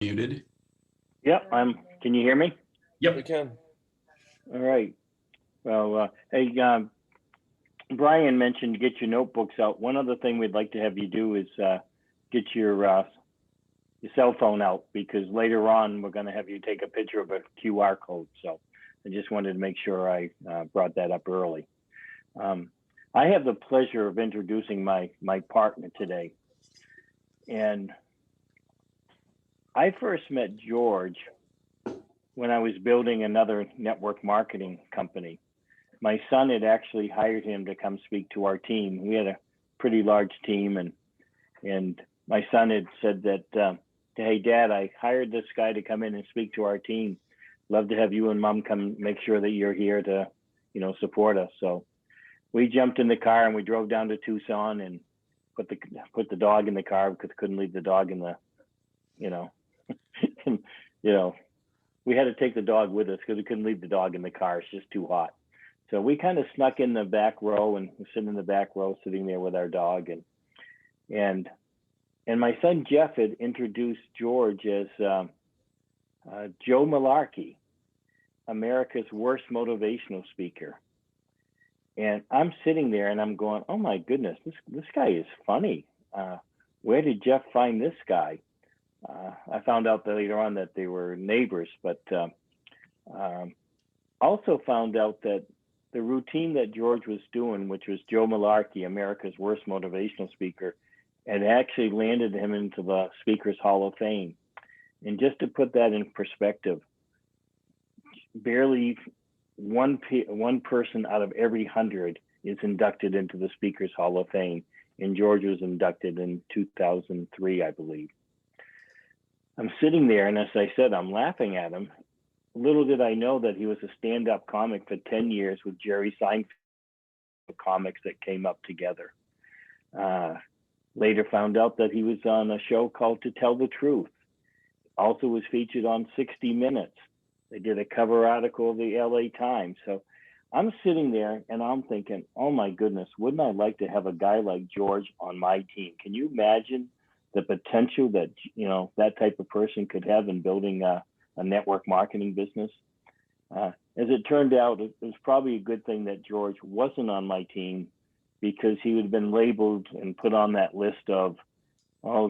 Muted. Yep, can you hear me? Yep. We can. All right. Well, hey, Brian mentioned get your notebooks out. One other thing we'd like to have you do is get your cell phone out, because later on we're going to have you take a picture of a QR code. So I just wanted to make sure I brought that up early. I have the pleasure of introducing my partner today. And I first met George when I was building another network marketing company. My son had actually hired him to come speak to our team. We had a pretty large team, and my son had said that, hey, Dad, I hired this guy to come in and speak to our team. Love to have you and Mom come make sure that you're here to, support us. So we jumped in the car and we drove down to Tucson and put the dog in the car because couldn't leave the dog in the, we had to take the dog with us because we couldn't leave the dog in the car. It's just too hot. So we kind of snuck in the back row and we're sitting in the back row, sitting there with our dog. And my son Jeff had introduced George as Joe Malarkey, America's worst motivational speaker. And I'm sitting there and I'm going, oh my goodness, this guy is funny. Where did Jeff find this guy? I found out later on that they were neighbors, but also found out that the routine that George was doing, which was Joe Malarkey, America's worst motivational speaker, and actually landed him into the Speakers Hall of Fame. And just to put that in perspective, barely one person out of every 100 is inducted into the Speakers Hall of Fame. And George was inducted in 2003, I believe. I'm sitting there, and as I said, I'm laughing at him. Little did I know that he was a stand-up comic for 10 years with Jerry Seinfeld, comics that came up together. Later found out that he was on a show called To Tell the Truth. Also was featured on 60 Minutes. They did a cover article of the LA Times. So I'm sitting there and I'm thinking, oh my goodness, wouldn't I like to have a guy like George on my team? Can you imagine the potential that, that type of person could have in building a network marketing business? As it turned out, it was probably a good thing that George wasn't on my team, because he would have been labeled and put on that list of,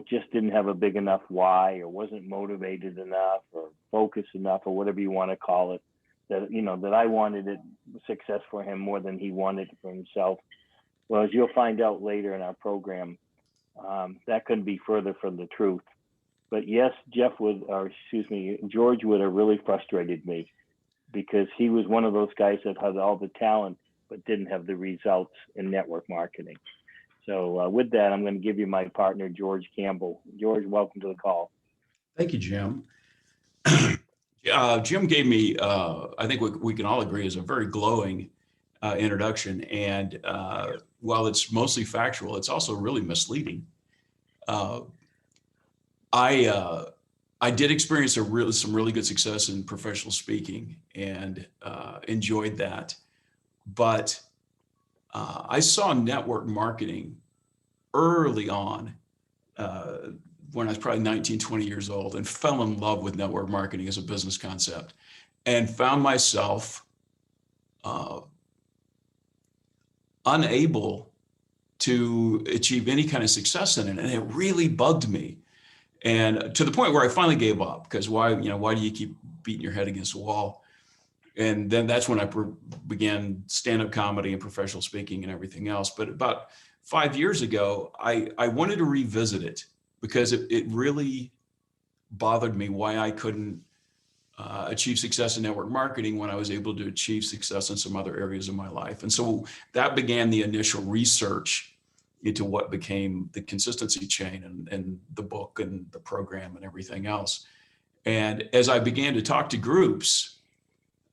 just didn't have a big enough why, or wasn't motivated enough, or focused enough, or whatever you want to call it, that, that I wanted success for him more than he wanted for himself. Well, as you'll find out later in our program, that couldn't be further from the truth. But yes, George would have really frustrated me, because he was one of those guys that had all the talent but didn't have the results in network marketing. So with that, I'm going to give you my partner, George Campbell. George, welcome to the call. Thank you, Jim. Jim gave me, I think we can all agree, is a very glowing introduction. And while it's mostly factual, it's also really misleading. I did experience some really good success in professional speaking and enjoyed that. But I saw network marketing early on when I was probably 19, 20 years old, and fell in love with network marketing as a business concept, and found myself unable to achieve any kind of success in it. And it really bugged me. And to the point where I finally gave up, because why do you keep beating your head against the wall? And then that's when I began stand-up comedy and professional speaking and everything else. But about 5 years ago, I wanted to revisit it, because it really bothered me why I couldn't achieve success in network marketing when I was able to achieve success in some other areas of my life. And so that began the initial research into what became the consistency chain and the book and the program and everything else. And as I began to talk to groups,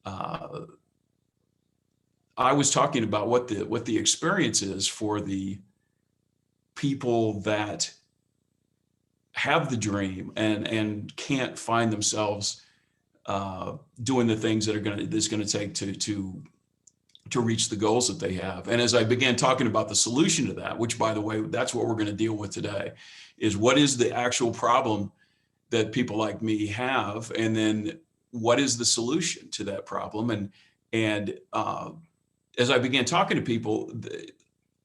I was talking about what the experience is for the people that have the dream and can't find themselves doing the things that's going to take to reach the goals that they have. And as I began talking about the solution to that, which, by the way, that's what we're going to deal with today, is what is the actual problem that people like me have, and then what is the solution to that problem? And as I began talking to people,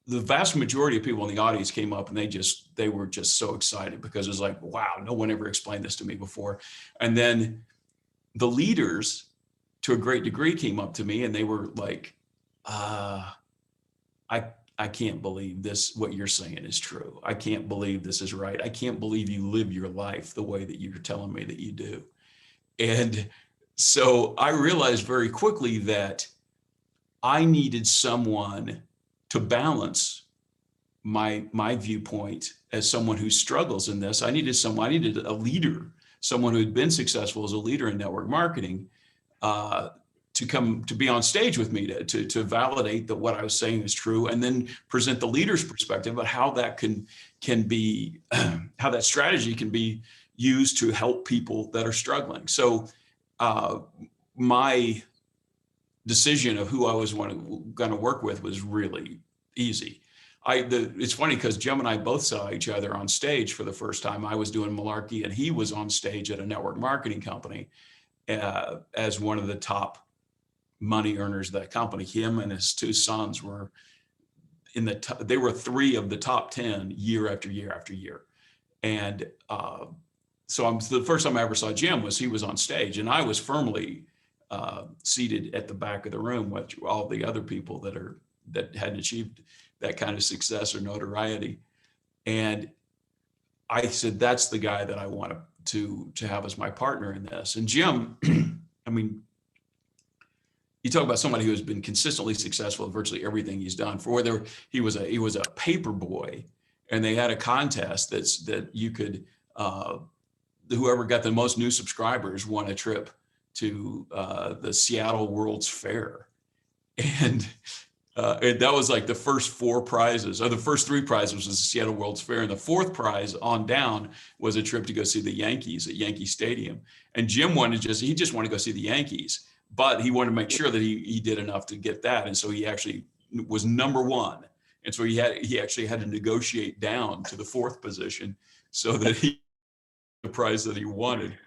the vast majority of people in the audience came up and they were just so excited, because it was like, wow, no one ever explained this to me before. And then the leaders, to a great degree, came up to me and they were like, I can't believe this, what you're saying is true. I can't believe this is right. I can't believe you live your life the way that you're telling me that you do. And so I realized very quickly that I needed someone to balance my viewpoint as someone who struggles in this. I needed a leader, someone who had been successful as a leader in network marketing, to come to be on stage with me to validate that what I was saying is true, and then present the leader's perspective about how that can be how that strategy can be used to help people that are struggling. So my decision of who I was going to work with was really easy. It's funny because Jim and I both saw each other on stage for the first time. I was doing malarkey and he was on stage at a network marketing company as one of the top money earners of that company. Him and his two sons were they were 3 of the top 10 year after year after year. And so the first time I ever saw Jim he was on stage, and I was firmly seated at the back of the room with all the other people that hadn't achieved that kind of success or notoriety. And I said, that's the guy that I want to have as my partner in this. And Jim, I mean, you talk about somebody who has been consistently successful in virtually everything he's done. For whether he was a paper boy, and they had a contest that you could whoever got the most new subscribers won a trip to the Seattle World's Fair, and that was like the first 4 prizes, or the first 3 prizes was the Seattle World's Fair, and the 4th prize on down was a trip to go see the Yankees at Yankee Stadium. And Jim he just wanted to go see the Yankees, but he wanted to make sure that he did enough to get that, and so he actually was number 1, and so he actually had to negotiate down to the 4th position so that he the prize that he wanted.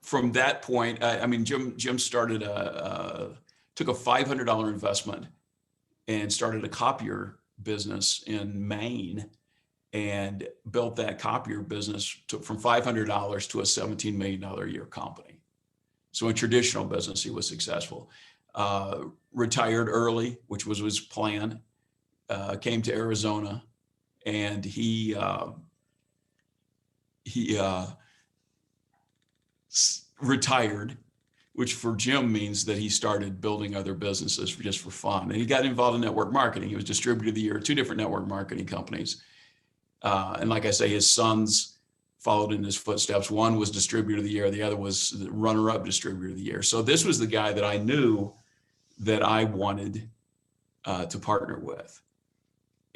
From that point, I mean, Jim started took a $500 investment and started a copier business in Maine, and built that copier business from $500 to a $17 million a year company. So in traditional business, he was successful. Retired early, which was his plan. Came to Arizona, and he retired, which for Jim means that he started building other businesses just for fun. And he got involved in network marketing. He was distributor of the year at 2 different network marketing companies. And like I say, his sons followed in his footsteps. One was distributor of the year. The other was the runner-up distributor of the year. So this was the guy that I knew that I wanted to partner with.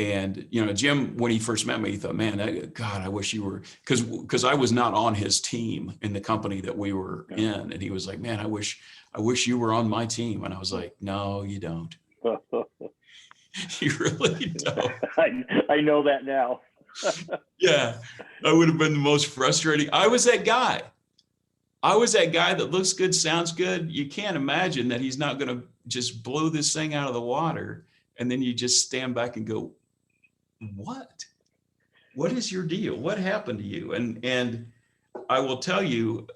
And, Jim, when he first met me, he thought, man, God, I wish you were, because I was not on his team in the company that we were in. And he was like, man, I wish you were on my team. And I was like, no, you don't. You really don't. I know that now. Yeah, I would have been the most frustrating. I was that guy that looks good, sounds good. You can't imagine that he's not going to just blow this thing out of the water. And then you just stand back and go, what is your deal? What happened to you? And I will tell you,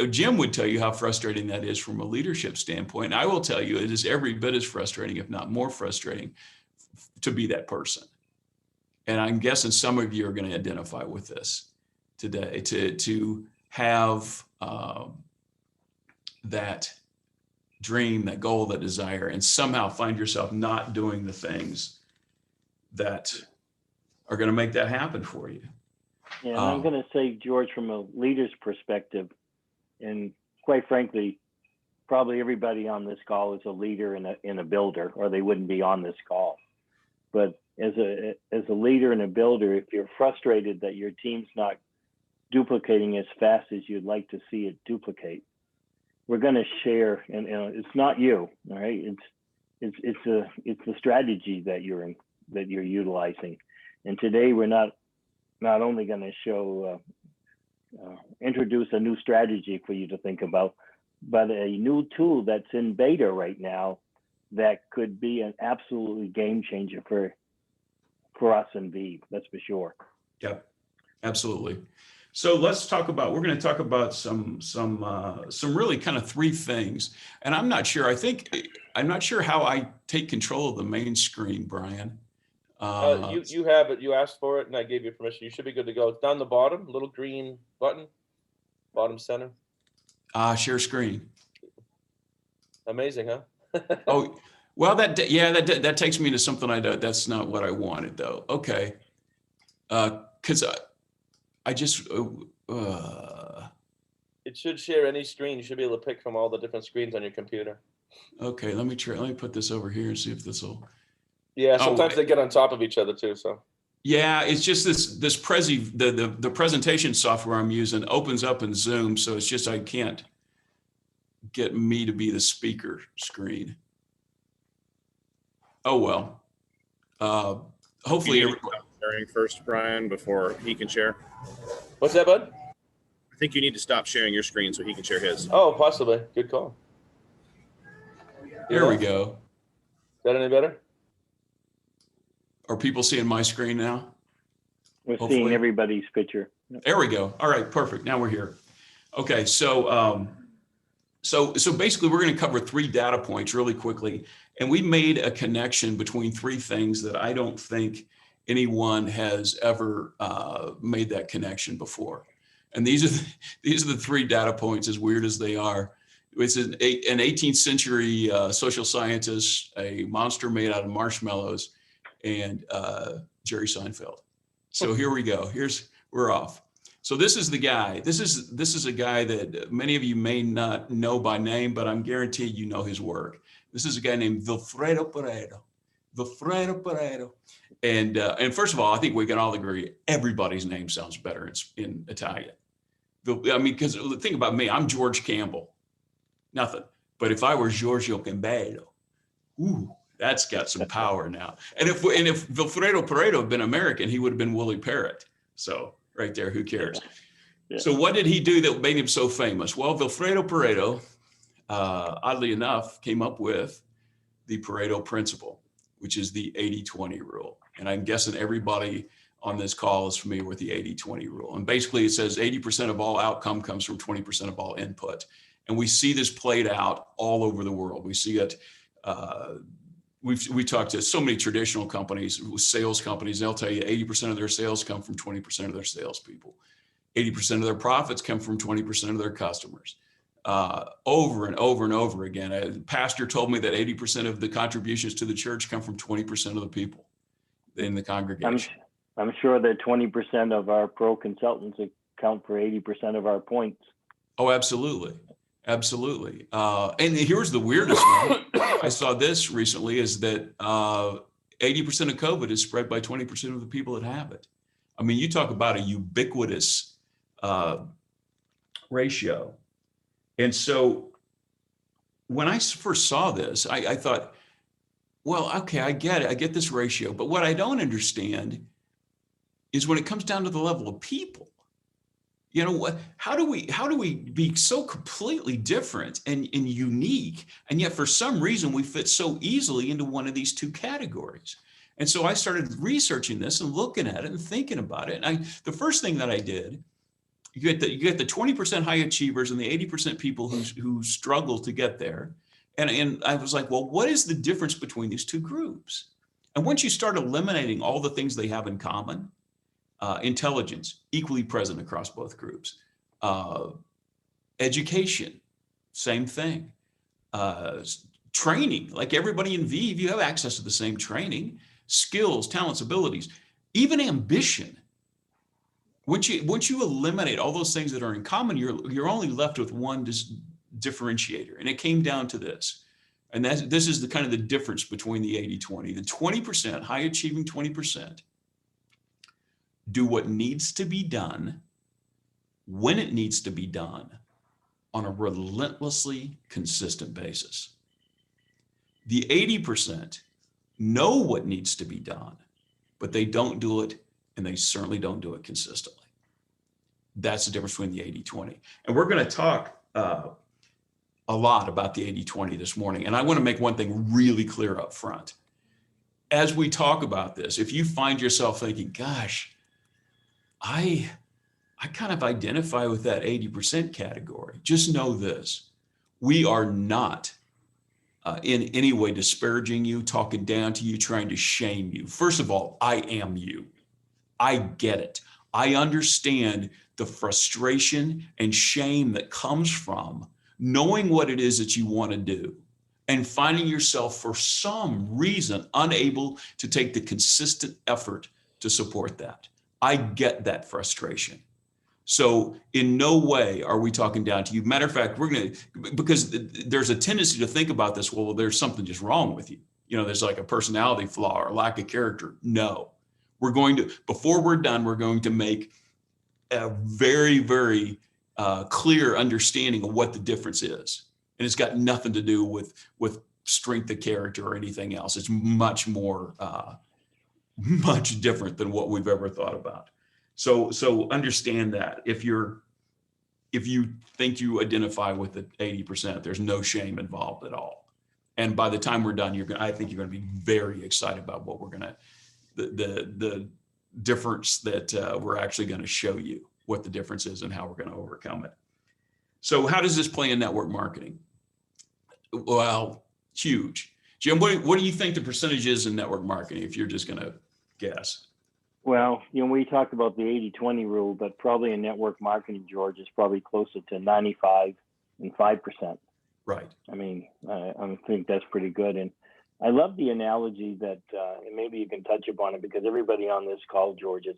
Jim would tell you how frustrating that is from a leadership standpoint. I will tell you, it is every bit as frustrating, if not more frustrating, to be that person. And I'm guessing some of you are going to identify with this today, to have that dream, that goal, that desire, and somehow find yourself not doing the things that are going to make that happen for you. Yeah, and I'm going to say, George, from a leader's perspective, and quite frankly, probably everybody on this call is a leader and a builder, or they wouldn't be on this call. But as a leader and a builder, if you're frustrated that your team's not duplicating as fast as you'd like to see it duplicate, we're going to share, and it's not you, all right? It's the strategy that you're utilizing. And today we're not not only going to show, introduce a new strategy for you to think about, but a new tool that's in beta right now that could be an absolutely game changer for us in ViVE, that's for sure. Yep, absolutely. So let's talk about, we're going to talk about some really kind of three things. And I'm not sure how I take control of the main screen, Brian. You have it. You asked for it, and I gave you permission. You should be good to go. It's down the bottom, little green button, bottom center. Share screen. Amazing, huh? Oh, well, that takes me to something I don't. That's not what I wanted, though. Okay, because I just. It should share any screen. You should be able to pick from all the different screens on your computer. Okay, let me try. Let me put this over here and see if this will. Yeah, sometimes they get on top of each other too. So. Yeah, it's just this the presentation software I'm using opens up in Zoom, so it's just I can't get me to be the speaker screen. Oh well. Hopefully. Sharing first, Brian, before he can share. What's that, bud? I think you need to stop sharing your screen so he can share his. Oh, possibly. Good call. There we go. Is that any better? Are people seeing my screen now? We're Hopefully. seeing everybody's picture. There we go. All right, perfect. Now we're here. Okay, so so basically we're going to cover 3 data points really quickly, and we made a connection between 3 things that I don't think anyone has ever made that connection before. And these are the 3 data points, as weird as they are. It's an 18th century social scientist, a monster made out of marshmallows, and Jerry Seinfeld. So here we go. We're off. So this is the guy. This is a guy that many of you may not know by name, but I'm guaranteed you know his work. This is a guy named Vilfredo Pareto. Vilfredo Pareto. And first of all, I think we can all agree everybody's name sounds better in Italian. I mean, because think about me, I'm George Campbell. Nothing. But if I were Giorgio Campbell, ooh, that's got some power now. And if Vilfredo Pareto had been American, he would have been Willie Parrott. So right there, who cares? Yeah. So what did he do that made him so famous? Well, Vilfredo Pareto, oddly enough, came up with the Pareto Principle, which is the 80-20 rule. And I'm guessing everybody on this call is familiar with the 80-20 rule. And basically it says 80% of all outcome comes from 20% of all input. And we see this played out all over the world. We see it, we talked to so many traditional companies, sales companies, they'll tell you 80% of their sales come from 20% of their salespeople. 80% of their profits come from 20% of their customers. Over and over and over again. A pastor told me that 80% of the contributions to the church come from 20% of the people in the congregation. I'm sure that 20% of our pro consultants account for 80% of our points. Oh, absolutely. Absolutely. And here's the weirdest one. I saw this recently is that 80% of COVID is spread by 20% of the people that have it. I mean, you talk about a ubiquitous ratio. And so when I first saw this, I thought, well, okay, I get it. I get this ratio. But what I don't understand is when it comes down to the level of people. You know what? How do we be so completely different and unique, and yet for some reason we fit so easily into one of these 2 categories? And so I started researching this and looking at it and thinking about it. And the first thing that I did, you get the 20% high achievers and the 80% people who struggle to get there. And I was like, well, what is the difference between these 2 groups? And once you start eliminating all the things they have in common, intelligence, equally present across both groups. Education, same thing. Training, like everybody in ViVE, you have access to the same training. Skills, talents, abilities, even ambition. Once you eliminate all those things that are in common, you're only left with one differentiator. And it came down to this. And this is the kind of the difference between the 80-20. The 20%, high achieving 20%, do what needs to be done, when it needs to be done, on a relentlessly consistent basis. The 80% know what needs to be done, but they don't do it and they certainly don't do it consistently. That's the difference between the 80-20. And we're going to talk a lot about the 80-20 this morning. And I want to make one thing really clear up front. As we talk about this, if you find yourself thinking, gosh, I kind of identify with that 80% category, just know this: we are not in any way disparaging you, talking down to you, trying to shame you. First of all, I am you. I get it. I understand the frustration and shame that comes from knowing what it is that you want to do and finding yourself for some reason unable to take the consistent effort to support that. I get that frustration. So in no way are we talking down to you. Matter of fact, because there's a tendency to think about this, well, there's something just wrong with you. There's like a personality flaw or lack of character. No, before we're done, we're going to make a very, very clear understanding of what the difference is. And it's got nothing to do with strength of character or anything else. It's much more, much different than what we've ever thought about. So understand that if you think you identify with the 80%, there's no shame involved at all. And by the time we're done, I think you're going to be very excited about what we're going to, the difference that we're actually going to show you, what the difference is and how we're going to overcome it. So how does this play in network marketing? Well, huge. Jim, what do you think the percentage is in network marketing, if you're just going to guess? Well, we talked about the 80-20 rule, but probably in network marketing, George, is probably closer to 95 and 5%. Right. I mean, I think that's pretty good. And I love the analogy that, and maybe you can touch upon it, because everybody on this call, George, is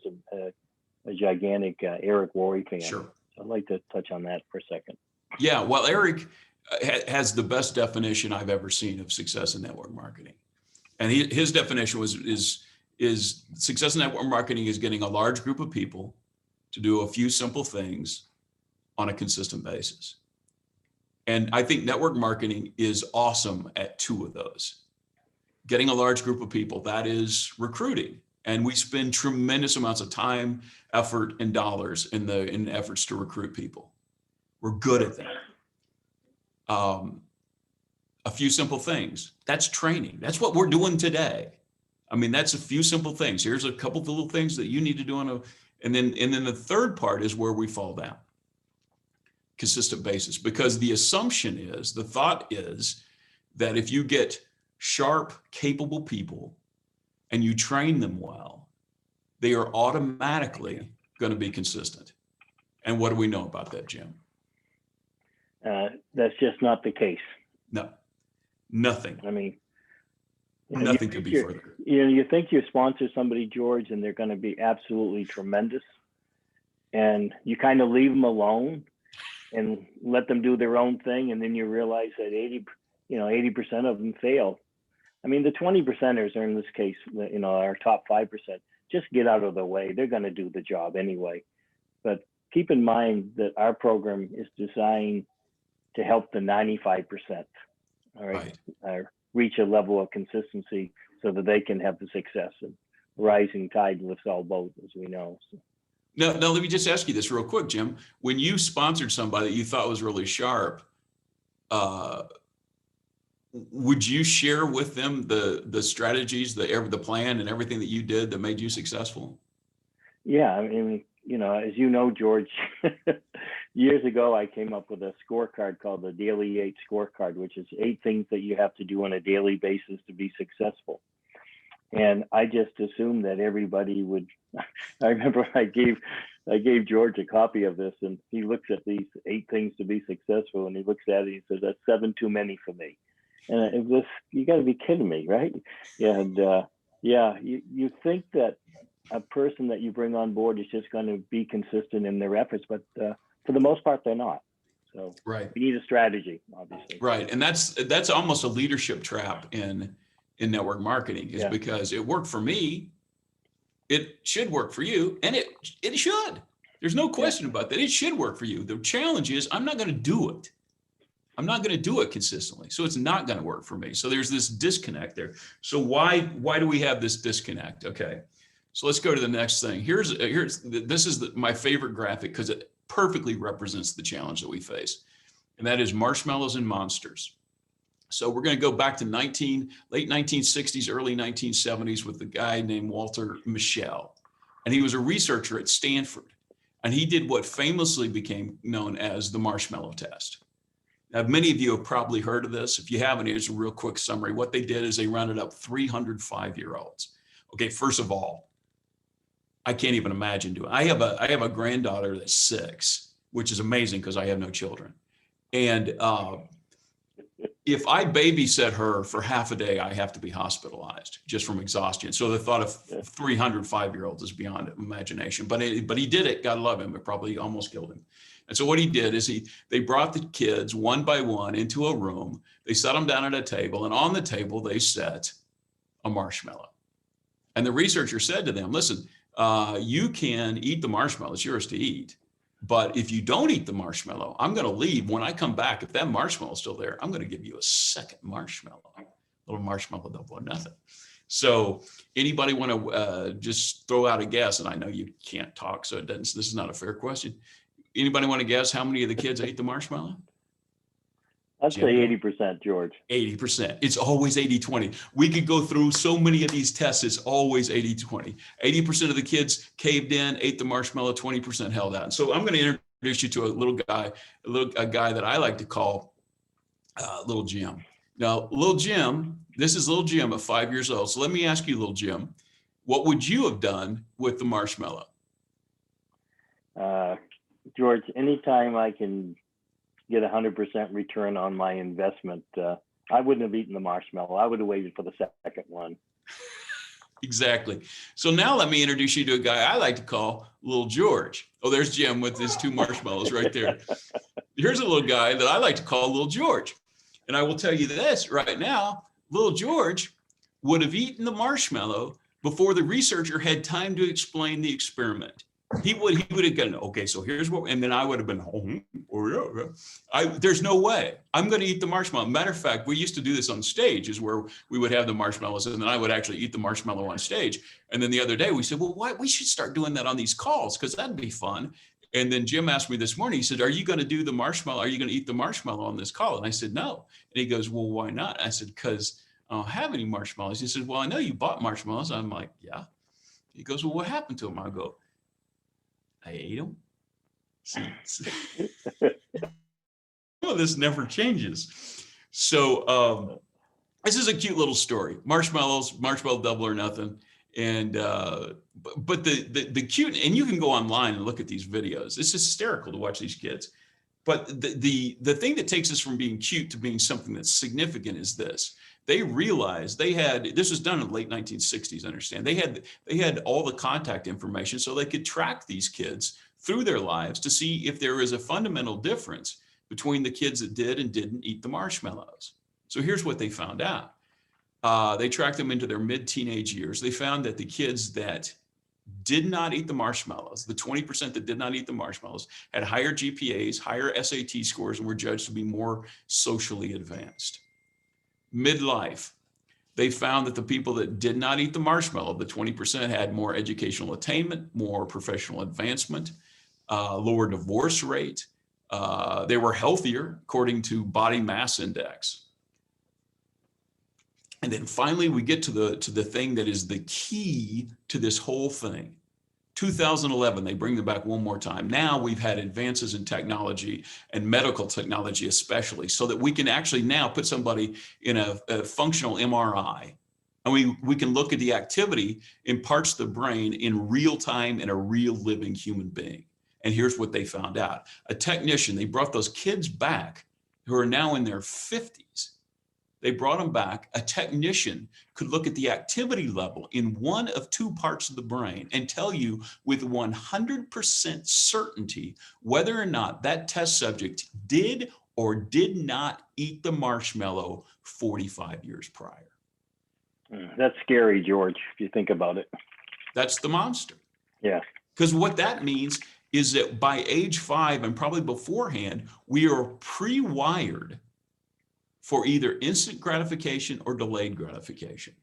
a gigantic Eric Worre fan. Sure. So I'd like to touch on that for a second. Yeah, well, Eric has the best definition I've ever seen of success in network marketing. And his definition is success in network marketing is getting a large group of people to do a few simple things on a consistent basis. And I think network marketing is awesome at two of those. Getting a large group of people, that is recruiting. And we spend tremendous amounts of time, effort, and dollars in efforts to recruit people. We're good at that. A few simple things, that's training. That's what we're doing today. I mean, that's a few simple things. Here's a couple of little things that you need to do and then the third part is where we fall down. Consistent basis, because the thought is that if you get sharp, capable people and you train them well, they are automatically going to be consistent. And what do we know about that, Jim? That's just not the case. No, nothing. I mean, nothing could be further. You think you sponsor somebody, George, and they're going to be absolutely tremendous, and you kind of leave them alone and let them do their own thing, and then you realize that 80% of them fail. I mean, the 20%ers are in this case, our top 5%. Just get out of the way. They're going to do the job anyway. But keep in mind that our program is designed to help the 95%. All right. Reach a level of consistency so that they can have the success. And rising tide lifts all boats, as we know. So. Now, let me just ask you this real quick, Jim. When you sponsored somebody that you thought was really sharp, would you share with them the strategies, the plan, and everything that you did that made you successful? Yeah, I mean, as you know, George, years ago I came up with a scorecard called the Daily 8 Scorecard, which is 8 things that you have to do on a daily basis to be successful. And I just assumed that everybody would. I remember I gave George a copy of this, and he looks at these 8 things to be successful, and he looks at it and he says, "That's 7 too many for me." And it was, you got to be kidding me, right? And you think that a person that you bring on board is just going to be consistent in their efforts, but for the most part, they're not. So right, we need a strategy, obviously. Right, and that's almost a leadership trap in network marketing, is because it worked for me, it should work for you, and it should. There's no question about that. It should work for you. The challenge is I'm not going to do it. I'm not going to do it consistently, so it's not going to work for me. So there's this disconnect there. So why do we have this disconnect? Okay, So let's go to the next thing. This is my favorite graphic because it perfectly represents the challenge that we face, and that is Marshmallows and Monsters. So we're going to go back to late 1960s, early 1970s with a guy named Walter Mischel, and he was a researcher at Stanford, and he did what famously became known as the Marshmallow Test. Now, many of you have probably heard of this. If you haven't, here's a real quick summary. What they did is they rounded up 300 5-year-olds. Okay, first of all, I can't even imagine doing. I have a granddaughter that's 6, which is amazing because I have no children. And if I babysit her for half a day, I have to be hospitalized just from exhaustion. So the thought of 300 5-year-olds is beyond imagination. But he did it. God love him. It probably almost killed him. And so what he did is they brought the kids one by one into a room. They set them down at a table, and on the table they set a marshmallow. And the researcher said to them, "Listen, you can eat the marshmallow. It's yours to eat. But if you don't eat the marshmallow, I'm going to leave. When I come back, if that marshmallow is still there, I'm going to give you a second marshmallow, a little marshmallow double or nothing." So anybody want to just throw out a guess? And I know you can't talk, so this is not a fair question. Anybody want to guess how many of the kids ate the marshmallow? I'd say 80%, George. 80%. It's always 80-20. We could go through so many of these tests. It's always 80-20. 80% of the kids caved in, ate the marshmallow, 20% held out. And so I'm going to introduce you to a guy that I like to call Little Jim. Now, Little Jim, this is Little Jim at 5 years old. So let me ask you, Little Jim, what would you have done with the marshmallow? George, anytime I can get 100% return on my investment, I wouldn't have eaten the marshmallow. I would have waited for the second one. Exactly. So now let me introduce you to a guy I like to call Little George. Oh, there's Jim with his 2 marshmallows right there. Here's a little guy that I like to call Little George. And I will tell you this right now, Little George would have eaten the marshmallow before the researcher had time to explain the experiment. He would have gone, okay, so here's what, and then I would have been, there's no way. I'm going to eat the marshmallow. Matter of fact, we used to do this on stage, is where we would have the marshmallows, and then I would actually eat the marshmallow on stage. And then the other day we said, well, why we should start doing that on these calls, because that'd be fun. And then Jim asked me this morning, he said, are you going to do the marshmallow? Are you going to eat the marshmallow on this call? And I said, no. And he goes, well, why not? I said, because I don't have any marshmallows. He said, well, I know you bought marshmallows. I'm like, yeah. He goes, well, what happened to them? I go, I ate them. Well, this never changes. So this is a cute little story. Marshmallows, marshmallow double or nothing. And but the cute, and you can go online and look at these videos. It's hysterical to watch these kids. But the thing that takes us from being cute to being something that's significant is this. They realized this was done in the late 1960s, understand. They had all the contact information so they could track these kids through their lives to see if there is a fundamental difference between the kids that did and didn't eat the marshmallows. So here's what they found out. They tracked them into their mid-teenage years. They found that the kids that did not eat the marshmallows, the 20% that did not eat the marshmallows, had higher GPAs, higher SAT scores, and were judged to be more socially advanced. Midlife, they found that the people that did not eat the marshmallow, the 20%, had more educational attainment, more professional advancement, lower divorce rate. They were healthier according to body mass index. And then finally, we get to the thing that is the key to this whole thing. 2011, they bring them back one more time. Now we've had advances in technology and medical technology especially, so that we can actually now put somebody in a functional MRI, and we can look at the activity in parts of the brain in real time in a real living human being. And here's what they found out. A technician, they brought those kids back who are now in their 50s. They brought them back. A technician could look at the activity level in one of 2 parts of the brain and tell you with 100% certainty whether or not that test subject did or did not eat the marshmallow 45 years prior. That's scary, George, if you think about it. That's the monster. Yeah. Because what that means is that by age 5 and probably beforehand, we are pre-wired for either instant gratification or delayed gratification.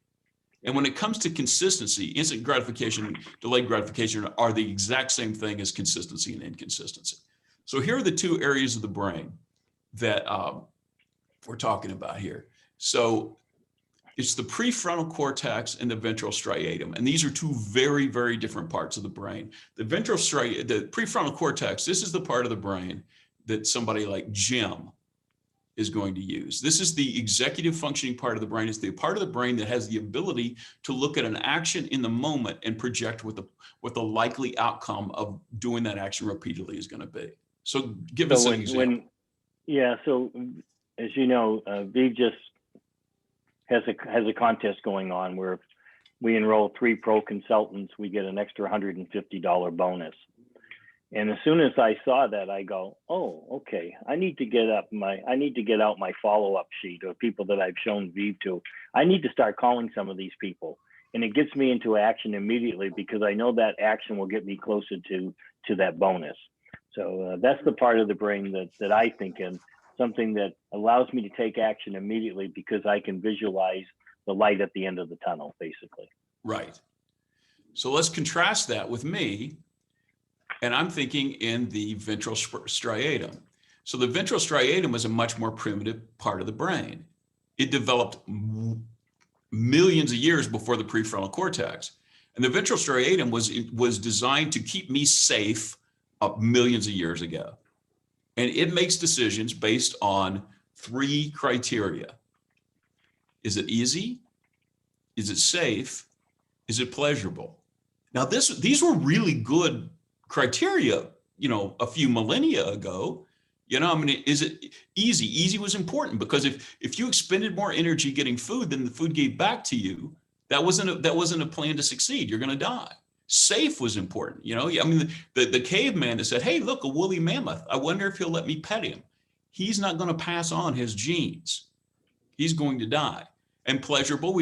And when it comes to consistency, instant gratification and delayed gratification are the exact same thing as consistency and inconsistency. So here are the two areas of the brain that we're talking about here. So it's the prefrontal cortex and the ventral striatum. And these are two very, very different parts of the brain. The prefrontal cortex, this is the part of the brain that somebody like Jim is going to use. This is the executive functioning part of the brain. It's the part of the brain that has the ability to look at an action in the moment and project what the likely outcome of doing that action repeatedly is going to be. So give us an example. So as you know, Vive just has a contest going on where if we enroll 3 pro consultants, we get an extra $150 bonus. And as soon as I saw that, I go, oh, okay, I need to get out my follow-up sheet of people that I've shown Vive to. I need to start calling some of these people. And it gets me into action immediately because I know that action will get me closer to that bonus. So that's the part of the brain that I think in, something that allows me to take action immediately because I can visualize the light at the end of the tunnel, basically. Right. So let's contrast that with me. And I'm thinking in the ventral striatum. So the ventral striatum is a much more primitive part of the brain. It developed millions of years before the prefrontal cortex. And the ventral striatum was designed to keep me safe millions of years ago. And it makes decisions based on 3 criteria. Is it easy? Is it safe? Is it pleasurable? Now, these were really good criteria, a few millennia ago. Is it easy? Easy was important because if you expended more energy getting food than the food gave back to you, that wasn't a plan to succeed. You're going to die. Safe was important. The caveman that said, hey, look, a woolly mammoth. I wonder if he'll let me pet him. He's not going to pass on his genes. He's going to die. And pleasurable,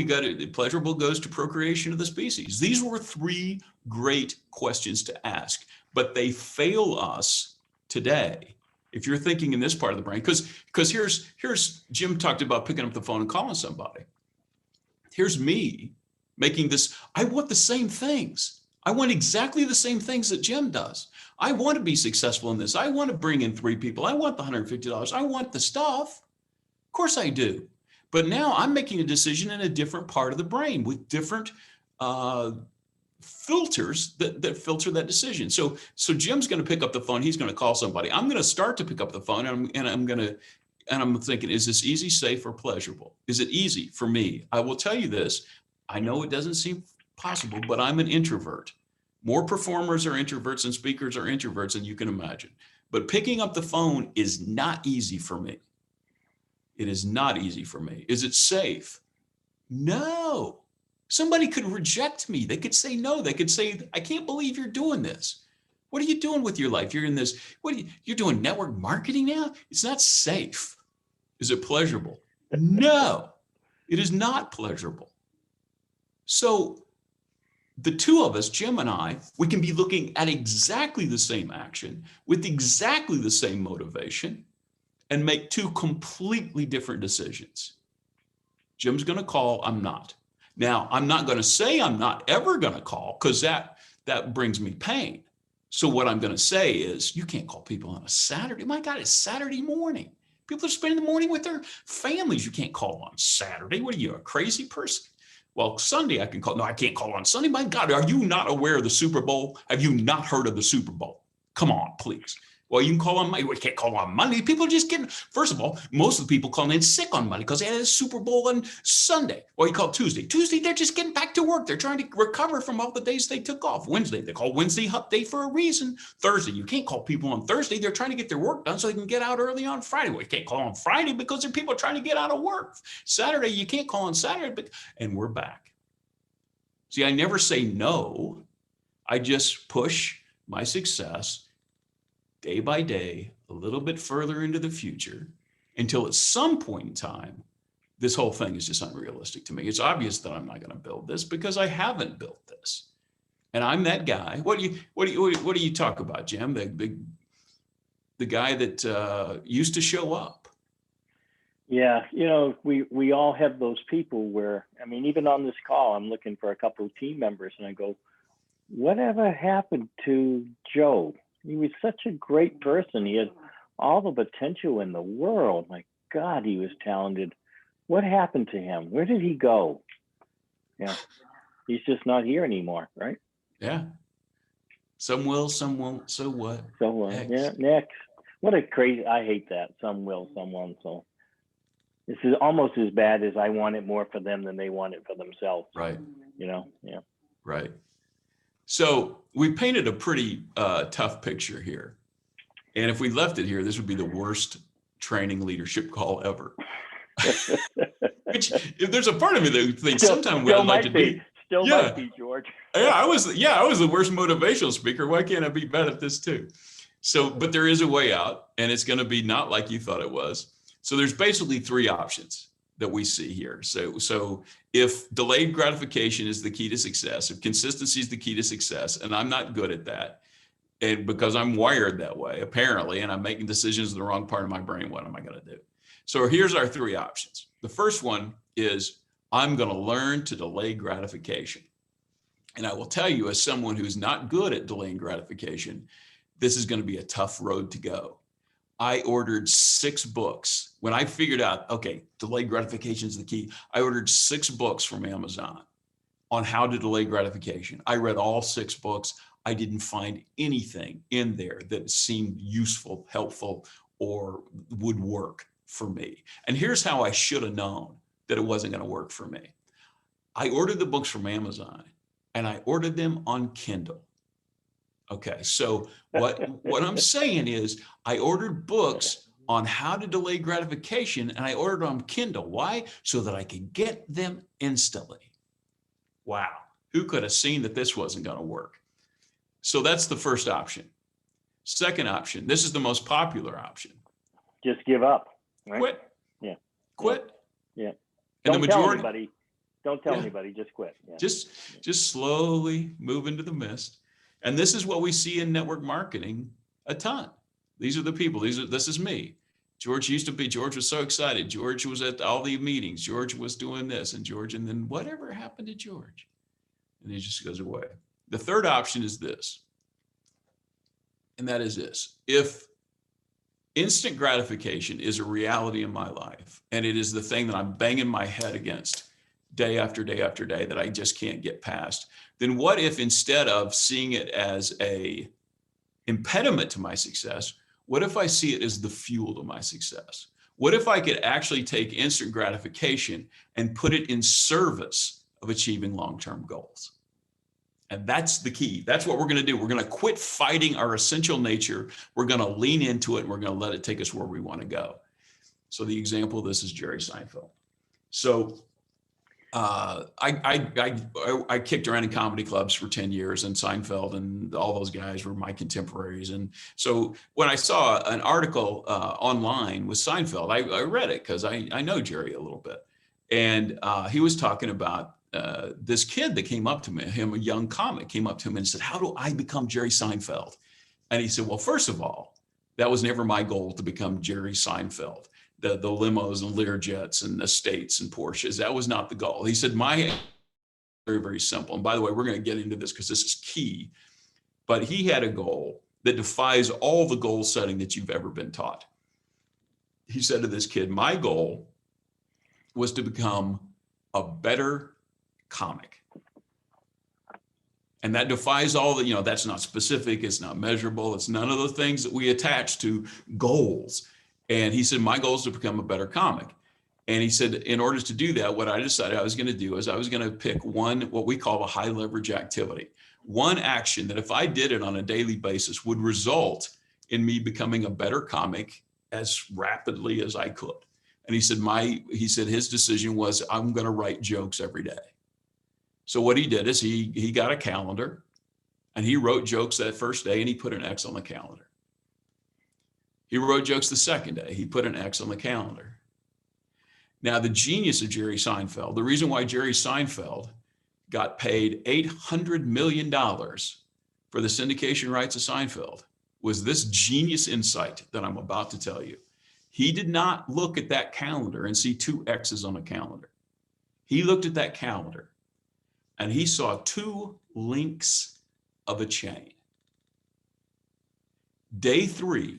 pleasurable goes to procreation of the species. These were 3 great questions to ask, but they fail us today. If you're thinking in this part of the brain, because here's Jim talked about picking up the phone and calling somebody. Here's me making this. I want the same things. I want exactly the same things that Jim does. I want to be successful in this. I want to bring in 3 people. I want the $150. I want the stuff. Of course I do. But now I'm making a decision in a different part of the brain with different filters that filter that decision. So Jim's going to pick up the phone. He's going to call somebody. I'm going to start to pick up the phone, and I'm thinking, is this easy, safe, or pleasurable? Is it easy for me? I will tell you this. I know it doesn't seem possible, but I'm an introvert. More performers are introverts and speakers are introverts than you can imagine. But picking up the phone is not easy for me. It is not easy for me. Is it safe? No. Somebody could reject me. They could say no. They could say, I can't believe you're doing this. What are you doing with your life? You're in this, you're doing network marketing now? It's not safe. Is it pleasurable? No, it is not pleasurable. So the 2 of us, Jim and I, we can be looking at exactly the same action with exactly the same motivation and make 2 completely different decisions. Jim's going to call, I'm not. Now, I'm not going to say I'm not ever going to call because that brings me pain. So what I'm going to say is, you can't call people on a Saturday. My God, it's Saturday morning. People are spending the morning with their families. You can't call on Saturday. What are you, a crazy person? Well, Sunday I can call. No, I can't call on Sunday. My God, are you not aware of the Super Bowl? Have you not heard of the Super Bowl? Come on, please. Well, you can call on Monday. We can't call on Monday. People are just getting, first of all, most of the people calling in sick on Monday because they had a Super Bowl on Sunday. Well, you call Tuesday. Tuesday, they're just getting back to work. They're trying to recover from all the days they took off. Wednesday, they call Wednesday hump day for a reason. Thursday, you can't call people on Thursday. They're trying to get their work done so they can get out early on Friday. Well, you can't call on Friday because there are people trying to get out of work. Saturday, you can't call on Saturday, and we're back. See, I never say no. I just push my success day by day, a little bit further into the future, until at some point in time, this whole thing is just unrealistic to me. It's obvious that I'm not going to build this because I haven't built this, and I'm that guy. What do you talk about, Jim? The guy that used to show up. Yeah, we all have those people where, I mean, even on this call, I'm looking for a couple of team members, and I go, whatever happened to Joe? He was such a great person. He had all the potential in the world. My God, he was talented. What happened to him? Where did he go? Yeah, he's just not here anymore, right? Yeah. Some will, some won't. So what? So yeah, next. What a crazy! I hate that. Some will, some won't. So this is almost as bad as I want it more for them than they want it for themselves. Right. Yeah. Right. So we painted a pretty tough picture here. And if we left it here, this would be the worst training leadership call ever. Which, if there's a part of me that thinks sometimes what I'd like to do. Might be, George. I was the worst motivational speaker. Why can't I be bad at this too? So, but there is a way out, and it's going to be not like you thought it was. So there's basically three options that we see here. So if delayed gratification is the key to success, if consistency is the key to success, and I'm not good at that, and because I'm wired that way, apparently, and I'm making decisions in the wrong part of my brain, what am I going to do? So here's our three options. The first one is I'm going to learn to delay gratification. And I will tell you, as someone who's not good at delaying gratification, this is going to be a tough road to go. I ordered 6 books. When I figured out, okay, delayed gratification is the key, I ordered 6 books from Amazon on how to delay gratification. I read all 6 books. I didn't find anything in there that seemed useful, helpful, or would work for me. And here's how I should have known that it wasn't going to work for me. I ordered the books from Amazon, and I ordered them on Kindle. Okay, so what I'm saying is I ordered books on how to delay gratification, and I ordered on Kindle. Why? So that I could get them instantly. Wow, who could have seen that this wasn't going to work? So that's the first option. Second option, this is the most popular option. Just give up. Right? Quit. Yeah. Quit. Yeah. And Don't the tell majority, anybody. Don't tell anybody. Just quit. Yeah. just slowly move into the mist. And this is what we see in network marketing a ton. These are the people. This is me. George was so excited. George was at all the meetings. George was doing this, and then whatever happened to George? And he just goes away. The third option is this. And that is this. If instant gratification is a reality in my life, and it is the thing that I'm banging my head against day after day after day that I just can't get past, then what if instead of seeing it as a impediment to my success, what if I see it as the fuel to my success? What if I could actually take instant gratification and put it in service of achieving long-term goals? And that's the key. That's what we're going to do. We're going to quit fighting our essential nature. We're going to lean into it, and we're going to let it take us where we want to go. So the example of this is Jerry Seinfeld. So I kicked around in comedy clubs for 10 years, and Seinfeld and all those guys were my contemporaries. And so when I saw an article online with Seinfeld, I read it because I know Jerry a little bit. And he was talking about this kid that came up to him, a young comic, came up to him and said, "How do I become Jerry Seinfeld?" And he said, "Well, first of all, that was never my goal to become Jerry Seinfeld. The limos and Learjets and estates and Porsches, that was not the goal." He said, "My very, very simple. And by the way, we're going to get into this because this is key. But he had a goal that defies all the goal setting that you've ever been taught." He said to this kid, "My goal was to become a better comic." And that defies all the, that's not specific, it's not measurable, it's none of the things that we attach to goals. And he said, "My goal is to become a better comic." And he said, in order to do that, what I decided I was going to do is I was going to pick one, what we call a high leverage activity, one action that if I did it on a daily basis would result in me becoming a better comic as rapidly as I could. And he said his decision was, I'm going to write jokes every day. So what he did is he got a calendar and he wrote jokes that first day and he put an X on the calendar. He wrote jokes the second day. He put an X on the calendar. Now, the genius of Jerry Seinfeld, the reason why Jerry Seinfeld got paid $800 million for the syndication rights of Seinfeld was this genius insight that I'm about to tell you. He did not look at that calendar and see 2 X's on a calendar. He looked at that calendar and he saw 2 links of a chain. Day 3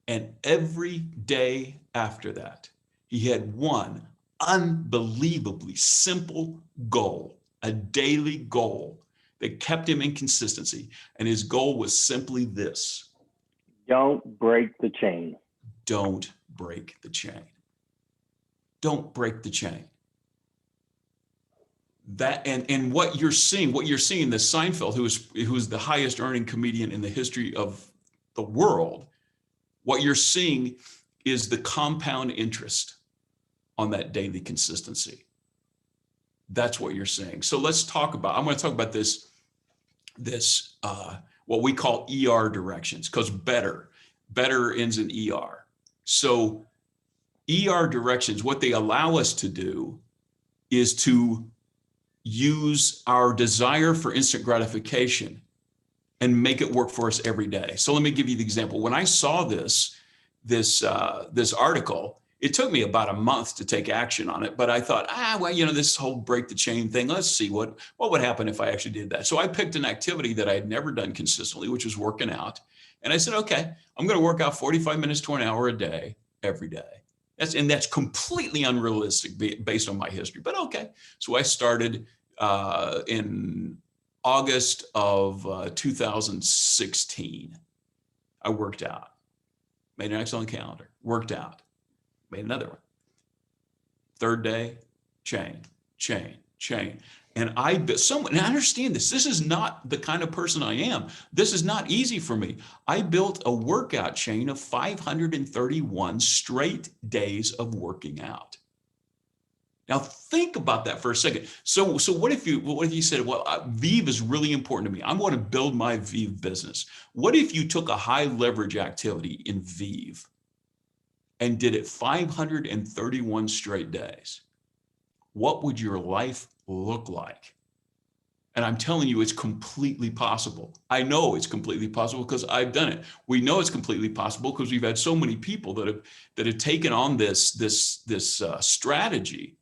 and every day after that, he had one unbelievably simple goal, a daily goal that kept him in consistency. And his goal was simply this: Don't break the chain. Don't break the chain. Don't break the chain. That and what you're seeing, the Seinfeld, who is the highest earning comedian in the history of the world, what you're seeing is the compound interest on that daily consistency. That's what you're seeing. So let's talk about, I'm going to talk about this what we call ER directions, because better ends in ER. So ER directions, what they allow us to do is to use our desire for instant gratification and make it work for us every day. So let me give you the example. When I saw this article, it took me about a month to take action on it, but I thought, this whole break the chain thing, let's see what would happen if I actually did that. So I picked an activity that I had never done consistently, which was working out. And I said, okay, I'm going to work out 45 minutes to an hour a day, every day. That's completely unrealistic based on my history, but okay. So I started in August of 2016. I worked out, made an excellent calendar, worked out, made another one. Third day, chain. And I understand this. This is not the kind of person I am. This is not easy for me. I built a workout chain of 531 straight days of working out. Now think about that for a second. So what if you said, well, Vive is really important to me. I want to build my Vive business. What if you took a high leverage activity in Vive and did it 531 straight days? What would your life look like? And I'm telling you, it's completely possible. I know it's completely possible because I've done it. We know it's completely possible because we've had so many people that have taken on this strategy,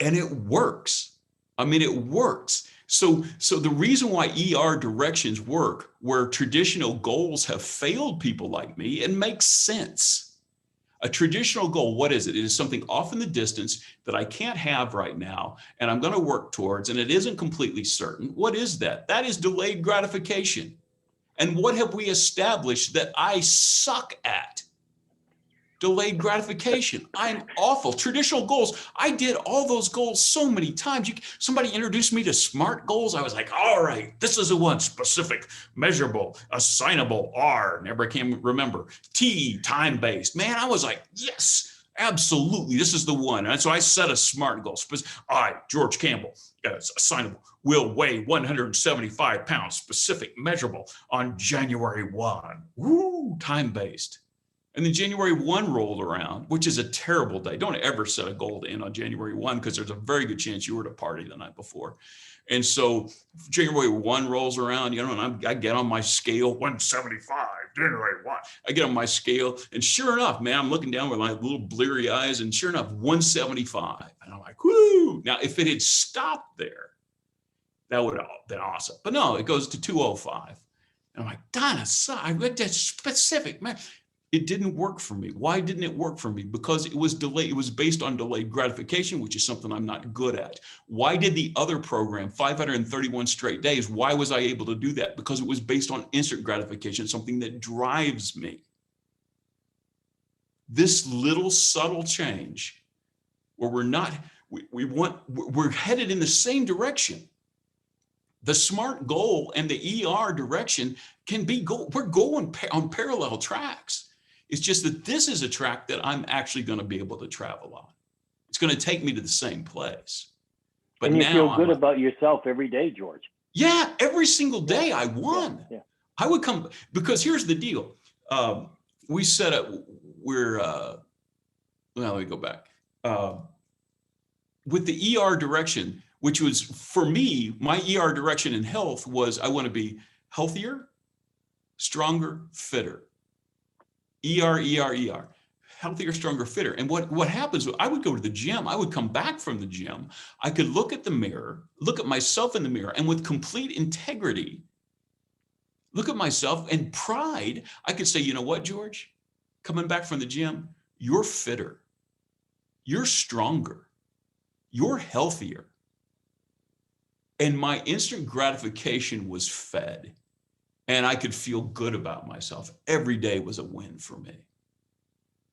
and it works. I mean, it works. So the reason why ER directions work where traditional goals have failed people like me, it makes sense. A traditional goal, what is it? It is something off in the distance that I can't have right now, and I'm going to work towards, and it isn't completely certain. What is that? That is delayed gratification. And what have we established that I suck at? Delayed gratification. I'm awful. Traditional goals. I did all those goals so many times. Somebody introduced me to SMART goals. I was like, all right, this is the one: specific, measurable, assignable, R, never can remember, T, time-based. Man, I was like, yes, absolutely, this is the one. And so I set a SMART goal. I, George Campbell, assignable, will weigh 175 pounds, specific, measurable, on January 1. Woo, time-based. And then January 1 rolled around, which is a terrible day. Don't ever set a goal to end on January 1 because there's a very good chance you were at a party the night before. And so January 1 rolls around, and I get on my scale, 175, January 1. I get on my scale, and sure enough, man, I'm looking down with my little bleary eyes, and sure enough, 175. And I'm like, whoo! Now, if it had stopped there, that would have been awesome. But no, it goes to 205. And I'm like, Donna, I read that specific, man. It didn't work for me. Why didn't it work for me? Because it was delayed. It was based on delayed gratification, which is something I'm not good at. Why did the other program, 531 straight days, why was I able to do that? Because it was based on instant gratification, something that drives me. This little subtle change where we're headed in the same direction. The SMART goal and the ER direction we're going on parallel tracks. It's just that this is a track that I'm actually going to be able to travel on. It's going to take me to the same place. But and you now feel good about yourself every day, George. Yeah, every single day I won. Yeah. I would come, because here's the deal. We set up, let me go back. With the ER direction, which was, for me, my ER direction in health was I want to be healthier, stronger, fitter. ER. Healthier, stronger, fitter. And what happens, I would go to the gym, I would come back from the gym, I could look at the mirror, look at myself in the mirror, and with complete integrity, look at myself and pride, I could say, you know what, George? Coming back from the gym, you're fitter, you're stronger, you're healthier. And my instant gratification was fed, and I could feel good about myself. Every day was a win for me.